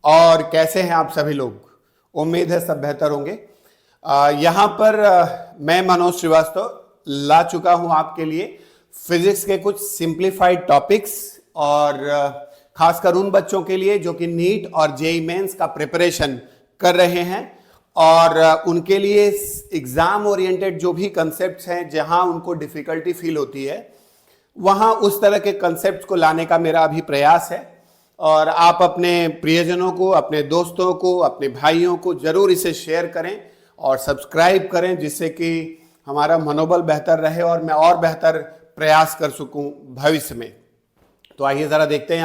और कैसे हैं आप सभी लोग? उम्मीद है सब बेहतर होंगे। यहाँ पर मैं मनोज श्रीवास्तव ला चुका हूँ आपके लिए फिजिक्स के कुछ सिंप्लीफाइड टॉपिक्स, और खासकर उन बच्चों के लिए जो कि नीट और जेईई मेंस का प्रिपरेशन कर रहे हैं, और उनके लिए एग्जाम ओरिएंटेड जो भी कंसेप्ट्स हैं, जहां उनको डिफिकल्टी फील होती है, वहां उस तरह के कंसेप्ट्स को लाने का मेरा अभी प्रयास है। और आप अपने प्रियजनों को, अपने दोस्तों को, अपने भाइयों को जरूर इसे शेयर करें और सब्सक्राइब करें, जिससे कि हमारा मनोबल बेहतर रहे और मैं और बेहतर प्रयास कर सकूं भविष्य में। तो आइए जरा देखते हैं।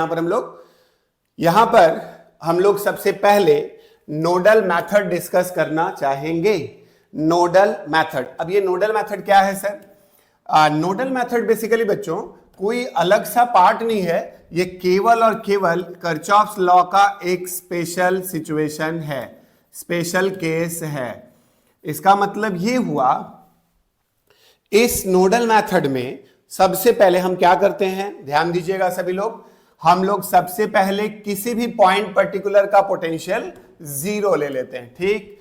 यहां पर हम लोग सबसे पहले नोडल मेथड डिस्कस करना चाहेंगे। नोडल मेथड, अब ये नोडल मेथड क्या है सर? नोडल मेथड बेसिकली बच्चों कोई अलग सा पार्ट नहीं है, ये केवल और केवल किरचॉफ्स लॉ का एक स्पेशल सिचुएशन है, स्पेशल केस है। इसका मतलब ये हुआ, इस नोडल मेथड में सबसे पहले हम क्या करते हैं, ध्यान दीजिएगा सभी लोग। हम लोग सबसे पहले किसी भी पॉइंट पर्टिकुलर का पोटेंशियल जीरो ले लेते हैं। ठीक,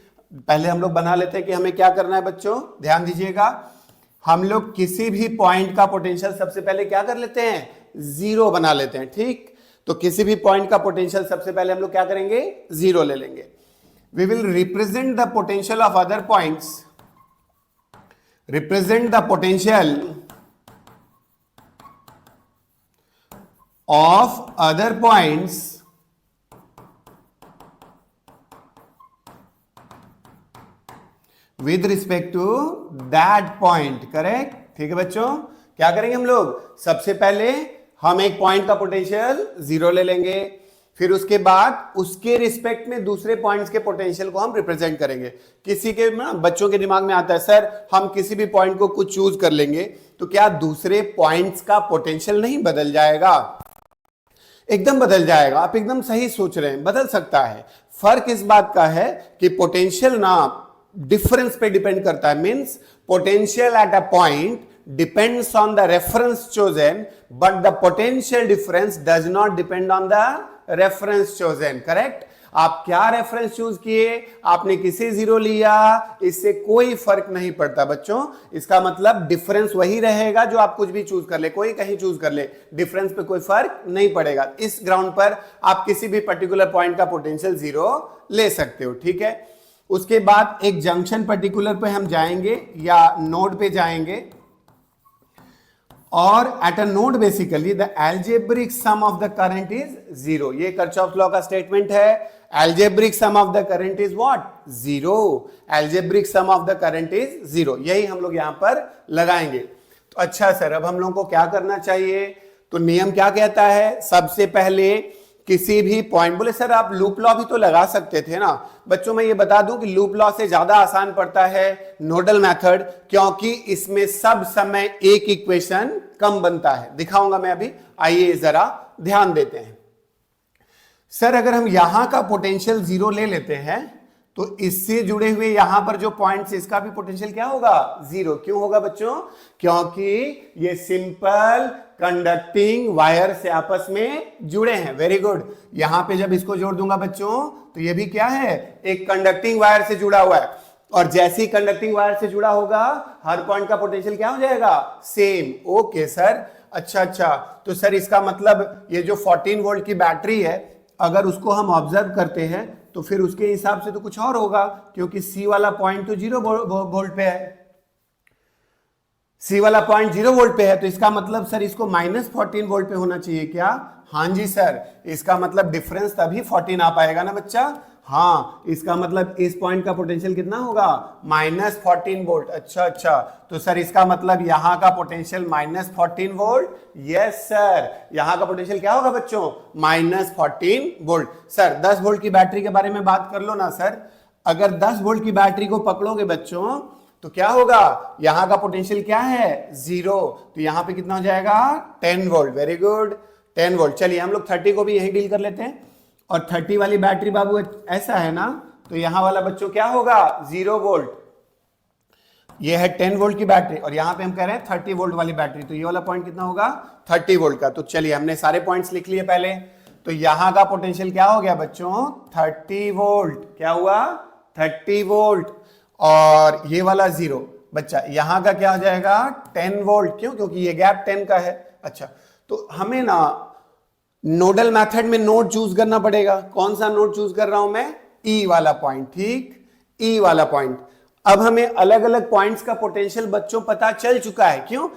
पहले हम लोग बना लेते हैं कि हमें क्या करना है बच्चों, ध्यान दीजिएगा। हम लोग किसी भी पॉइंट का पोटेंशियल सबसे पहले क्या कर लेते हैं, जीरो बना लेते हैं। ठीक, तो किसी भी पॉइंट का पोटेंशियल सबसे पहले हम लोग क्या करेंगे, जीरो ले लेंगे। We will represent the potential of other points, represent the potential of other points with respect to that point. Correct, ठीक है बच्चों। क्या करेंगे हम लोग, सबसे पहले हम एक पॉइंट का पोटेंशियल जीरो ले लेंगे, फिर उसके बाद उसके रिस्पेक्ट में दूसरे पॉइंट्स के पोटेंशियल को हम रिप्रेजेंट करेंगे। किसी के बच्चों के दिमाग में आता है, सर हम किसी भी पॉइंट को कुछ चूज कर लेंगे तो क्या दूसरे पॉइंट्स का पोटेंशियल नहीं बदल जाएगा? एकदम बदल जाएगा। आप एकदम सही सोच रहे हैं, बदल सकता है। फर्क इस बात का है कि पोटेंशियल ना डिफरेंस पे डिपेंड करता है, means potential at a point depends on the reference chosen, but the potential difference does not depend on the reference chosen. Correct? आप क्या रेफरेंस चूज किए, आपने किसे जीरो लिया, इससे कोई फर्क नहीं पड़ता बच्चों। इसका मतलब डिफरेंस वही रहेगा, जो आप कुछ भी चूज कर ले, कोई कहीं चूज कर ले, डिफरेंस पे कोई फर्क नहीं पड़ेगा। इस ग्राउंड पर आप किसी भी पर्टिकुलर पॉइंट का पोटेंशियल जीरो ले सकते हो। ठीक है, उसके बाद एक जंक्शन पर्टिकुलर पे हम जाएंगे या नोड पे जाएंगे, और at a node basically the algebraic sum of the current is zero. ये किरचॉफ्स लॉ का स्टेटमेंट है। Algebraic sum of the current is what, zero. Algebraic sum of the current is zero, यही हम लोग यहां पर लगाएंगे। तो अच्छा सर, अब हम लोगों को क्या करना चाहिए? तो नियम क्या कहता है, सबसे पहले किसी भी पॉइंट, बोले सर आप लूप लॉ भी तो लगा सकते थे ना। बच्चों मैं ये बता दूं कि लूप लॉ से ज्यादा आसान पड़ता है नोडल मेथड, क्योंकि इसमें सब समय एक इक्वेशन कम बनता है। दिखाऊंगा मैं अभी, आइए जरा ध्यान देते हैं। सर अगर हम यहां का पोटेंशियल जीरो ले लेते हैं तो इससे जुड़े हुए यहां पर जो पॉइंट्स, इसका भी पोटेंशियल क्या होगा, जीरो। क्यों होगा बच्चों? क्योंकि ये सिंपल कंडक्टिंग वायर से आपस में जुड़े हैं। Very good. यहां पे जब इसको जोड़ दूंगा बच्चों तो ये भी क्या है, एक कंडक्टिंग वायर से जुड़ा हुआ है, और जैसे ही कंडक्टिंग वायर से जुड़ा होगा हर पॉइंट का पोटेंशियल क्या हो जाएगा, सेम। ओके सर, अच्छा, तो सर इसका मतलब ये जो 14 वोल्ट की बैटरी है, अगर उसको हम ऑब्जर्व करते हैं तो फिर उसके हिसाब से तो कुछ और होगा, क्योंकि सी वाला पॉइंट तो 0 वोल्ट पे है। सी वाला पॉइंट 0 वोल्ट पे है, तो इसका मतलब सर इसको -14 वोल्ट पे होना चाहिए क्या? हाँ जी सर, इसका मतलब डिफरेंस तभी 14 आ पाएगा ना बच्चा। हाँ, इसका मतलब इस पॉइंट का पोटेंशियल कितना होगा, -14 वोल्ट। अच्छा, तो सर इसका मतलब यहां का पोटेंशियल -14 वोल्ट। यस सर, यहां का पोटेंशियल क्या होगा बच्चों, -14 वोल्ट। सर 10 वोल्ट की बैटरी के बारे में बात कर लो ना सर। अगर 10 वोल्ट की बैटरी को पकड़ोगे बच्चों तो क्या होगा, यहां का पोटेंशियल क्या है, जीरो। तो यहां पे कितना हो जाएगा, 10 वोल्ट। Very good, 10 volt. चलिए हम लोग 30 को भी यही डील कर लेते हैं। और 30 वाली बैटरी बाबू ऐसा है ना, तो यहां वाला बच्चों क्या होगा, 0 वोल्ट। ये है 10 वोल्ट की बैटरी, और यहां पे हम कह रहे हैं 30 वोल्ट वाली बैटरी, तो ये वाला पॉइंट कितना होगा, 30 वोल्ट का। तो चलिए हमने सारे पॉइंट्स लिख लिए पहले। तो यहां का पोटेंशियल क्या हो गया बच्चों 30 वोल्ट। क्या हुआ 30 वोल्ट। और ये वाला 0 बच्चा यहां का क्या हो जाएगा 10 वोल्ट। क्यों? क्योंकि ये गैप 10 का है। अच्छा तो हमें ना नोडल मेथड में नोड चूज करना पड़ेगा। कौन सा नोड चूज कर रहा हूं मैं? ई वाला पॉइंट। ठीक, ई वाला पॉइंट। अब हमें अलग अलग पॉइंट्स का पोटेंशियल बच्चों पता चल चुका है। क्यों?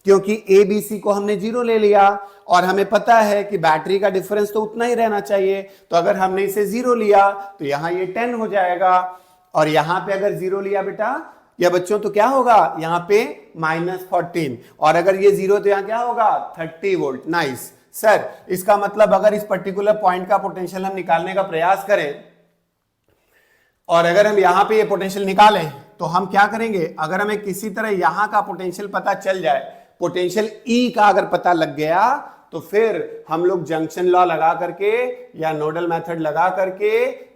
क्योंकि ए बी सी को हमने 0 ले लिया और हमें पता है कि बैटरी का डिफरेंस तो उतना ही रहना चाहिए। तो अगर हमने इसे 0 लिया तो यहां ये 10 हो जाएगा और यहां पे अगर 0 लिया बेटा या बच्चों तो क्या होगा यहां पे -14 और अगर ये 0 तो यहां क्या होगा 30 वोल्ट। नाइस सर, इसका मतलब अगर इस पर्टिकुलर पॉइंट का पोटेंशियल हम निकालने का प्रयास करें और अगर हम यहां पे ये पोटेंशियल निकालें तो हम क्या करेंगे? अगर हमें किसी तरह यहां का पोटेंशियल पता चल जाए, पोटेंशियल ई का अगर पता लग गया तो फिर हम लोग जंक्शन लॉ लगा करके या नोडल मेथड लगा करके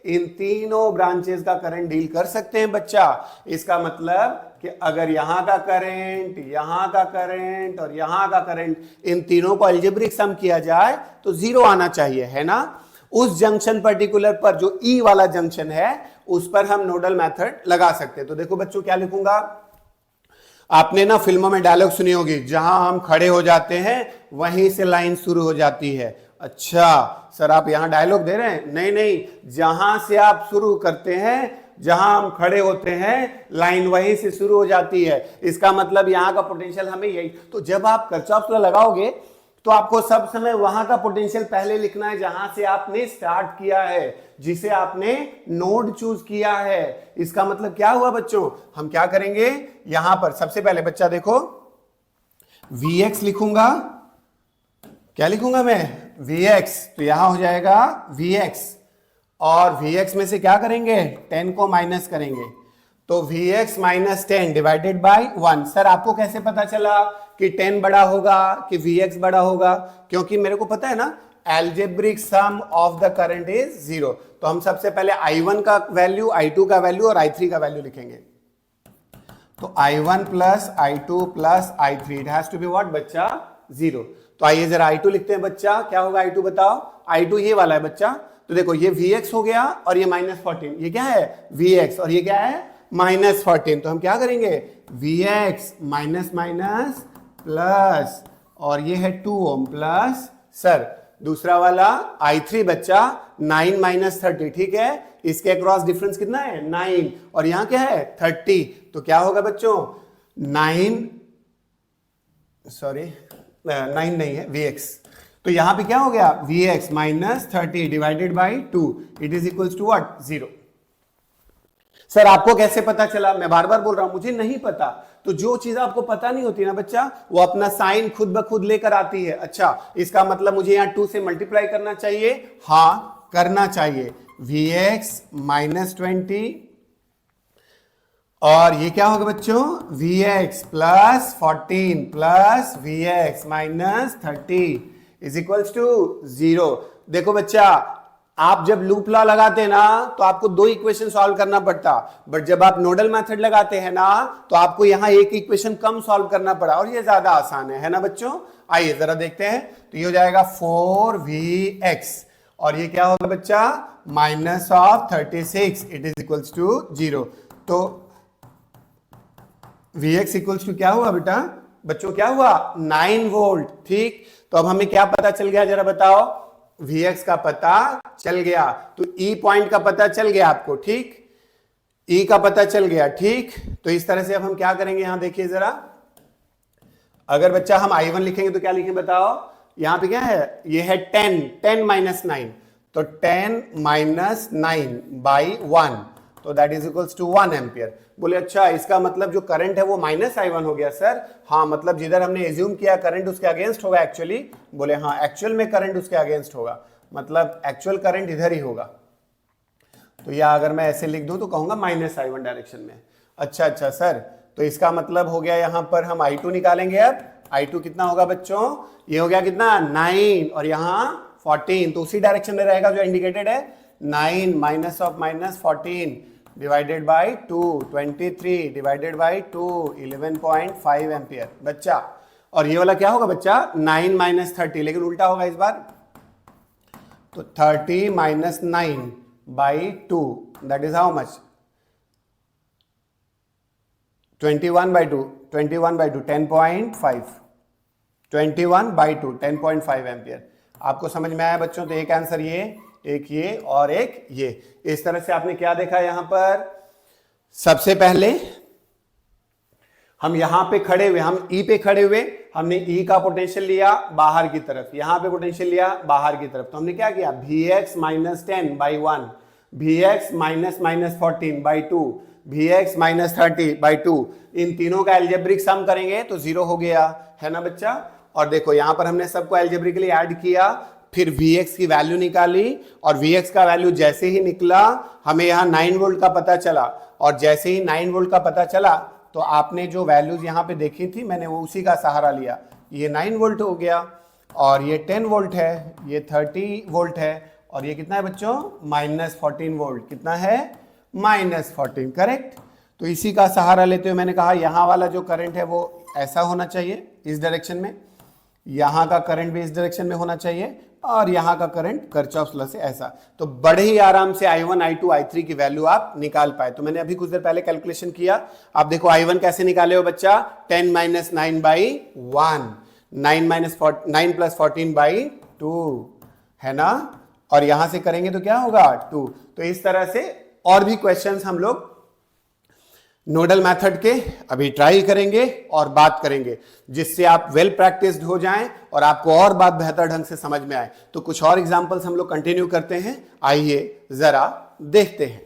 इन तीनों ब्रांचेस का करंट डील कर सकते हैं बच्चा। इसका मतलब कि अगर यहां का करंट, यहां का करंट और यहां का करंट, इन तीनों को अलजेब्रिक सम किया जाए तो 0 आना चाहिए, है ना? उस जंक्शन पर्टिकुलर पर जो ई वाला जंक्शन है उस पर हम नोडल मेथड लगा सकते हैं। तो देखो बच्चों क्या लिखूंगा, आपने ना फिल्मों में डायलॉग सुनी होगी, जहां हम खड़े हो जाते हैं वहीं से लाइन शुरू हो जाती है। अच्छा सर आप यहां डायलॉग दे रहे हैं? नहीं नहीं, जहां से आप शुरू करते हैं, जहां हम खड़े होते हैं, लाइन वहीं से शुरू हो जाती है। इसका मतलब यहां का पोटेंशियल हमें यही। तो जब आप किरचॉफ लॉ लगाओगे तो आपको सब समय वहां का पोटेंशियल पहले लिखना है जहां से आपने स्टार्ट किया है, जिसे आपने नोड चूज किया है। इसका मतलब क्या हुआ बच्चों, हम क्या करेंगे यहां पर सबसे पहले बच्चा देखो Vx लिखूंगा। क्या लिखूंगा मैं? Vx। तो यहां हो जाएगा Vx और Vx में से क्या करेंगे 10 को माइनस करेंगे तो Vx minus 10 divided by 1। Sir आपको कैसे पता चला कि 10 बड़ा होगा कि Vx बड़ा होगा? क्योंकि मेरे को पता है ना algebraic sum of the current is 0। तो हम सबसे पहले I1 का वैल्यू, I2 का वैल्यू और I3 का वैल्यू लिखेंगे। तो I1 plus I2 plus I3 it has to be what बच्चा 0। तो आइए जरा I2 लिखते हैं बच्चा। क्या होगा I2 बताओ? I2 ये वाला है बच्चा। तो देखो ये Vx हो गया और ये -14, ये क्या है Vx और ये क्या है -14। तो हम क्या करेंगे Vx माइनस माइनस प्लस और ये है 2 ओम प्लस सर दूसरा वाला I3 बच्चा 9 माइनस 30। ठीक है, इसके अक्रॉस डिफरेंस कितना है 9 और यहां क्या है 30। तो क्या होगा बच्चों 9 नहीं है Vx। तो यहां पे क्या हो गया Vx minus 30 divided by 2 it is equals to what 0। Sir आपको कैसे पता चला? मैं बार बार बोल रहा हूं मुझे नहीं पता। तो जो चीज आपको पता नहीं होती ना बच्चा, वो अपना साइन खुद ब खुद लेकर आती है। अच्छा इसका मतलब मुझे यहां 2 से मल्टीप्लाई करना चाहिए। हाँ करना चाहिए। Vx माइनस 20 और ये क्या होगा बच्चों Vx plus 14 plus Vx minus 30 is equals to 0। देखो बच्चा आप जब लूप लॉ लगाते हैं ना तो आपको 2 इक्वेशन सॉल्व करना पड़ता, बट जब आप नोडल मेथड लगाते हैं ना तो आपको यहां एक इक्वेशन कम सॉल्व करना पड़ा और ये ज्यादा आसान है ना बच्चों? आइए जरा देखते हैं। तो ये हो जाएगा 4Vx और ये क्या होगा बच्चा minus of 36 it is equals to 0। तो Vx इक्वल्स टू क्या हुआ बेटा बच्चों? क्या हुआ 9 वोल्ट। ठीक, तो अब हमें क्या पता चल गया जरा बताओ? Vx का पता चल गया, तो E पॉइंट का पता चल गया आपको। ठीक, E का पता चल गया। ठीक, तो इस तरह से अब हम क्या करेंगे यहां देखिए जरा। अगर बच्चा हम I1 लिखेंगे तो क्या लिखेंगे बताओ? यहां पे क्या है ये है 10 माइनस 9 तो 10 माइनस 9 बाई 1 तो that is equals to 1 ampere. बोले अच्छा इसका मतलब जो करंट है वो माइनस I1 हो गया सर? हाँ मतलब जिधर हमने एज्यूम किया करंट उसके अगेंस्ट होगा एक्चुअली। बोले हाँ एक्चुअल में करंट उसके अगेंस्ट होगा, मतलब एक्चुअल करंट इधर ही होगा। तो या अगर मैं ऐसे लिख दूं तो कहूंगा माइनस I1 डायरेक्शन में। अच्छा सर, तो इसका मतलब हो गया यहां पर हम I2 निकालेंगे। अब I2 कितना होगा बच्चों? ये हो गया कितना 9 और यहां 14, तो उसी डायरेक्शन में रहेगा जो इंडिकेटेड है। 9 minus of minus 14 divided by 2 23 divided by 2 11.5 ampere बच्चा। और ये वाला क्या होगा बच्चा 9 माइनस 30, लेकिन उल्टा होगा इस बार। तो 30 minus 9 by 2 that is how much 21 by 2 10.5 21 by 2 10.5 ampere. आपको समझ में आया बच्चों? तो एक आंसर ये, एक ये और एक ये। इस तरह से आपने क्या देखा यहां पर? सबसे पहले हम यहां पे खड़े हुए, हम ई पे खड़े हुए, हमने ई का पोटेंशियल लिया बाहर की तरफ, यहां पे पोटेंशियल लिया बाहर की तरफ। तो हमने क्या किया? Vx minus 10 by 1, Vx minus 14 by 2, Vx minus 30 by 2। इन तीनों का एल्जेब्रिक सम करेंगे तो 0 हो गया, है ना बच्चा? और देखो यहां पर हमने सबको एल्जेब्रिकली ऐड किया, फिर Vx की वैल्यू निकाली, और Vx का वैल्यू जैसे ही निकला हमें यहां 9 वोल्ट का पता चला, और जैसे ही 9 वोल्ट का पता चला तो आपने जो वैल्यूज यहां पे देखी थी मैंने वो उसी का सहारा लिया। ये 9 वोल्ट हो गया, और ये 10 वोल्ट है, ये 30 वोल्ट है, और ये कितना है बच्चों? Minus 14 volt. कितना है? Minus 14, correct. तो इसी का सहारा लेते हुए मैंने कहा यहां वाला जो करंट है वो ऐसा होना चाहिए, इस डायरेक्शन में, यहां का करंट भी इस डायरेक्शन में होना चाहिए, और यहां का करंट किरचॉफ्स लॉ से ऐसा। तो बड़े ही आराम से I1, I2, I3 की वैल्यू आप निकाल पाए। तो मैंने अभी कुछ देर पहले कैलकुलेशन किया। आप देखो I1 कैसे निकाले हो बच्चा? 10 माइनस 9 बाई 1, 9 प्लस 14 बाई 2, है ना? और यहां से करेंगे तो क्या होगा? 2। तो इस तरह से और भी क्वेश्चंस हम लोग नोडल मेथड के अभी ट्राई करेंगे और बात करेंगे, जिससे आप वेल प्रैक्टिस्ड हो जाएं और आपको और बात बेहतर ढंग से समझ में आए। तो कुछ और एग्जांपल्स हम लोग कंटिन्यू करते हैं, आइए जरा देखते हैं।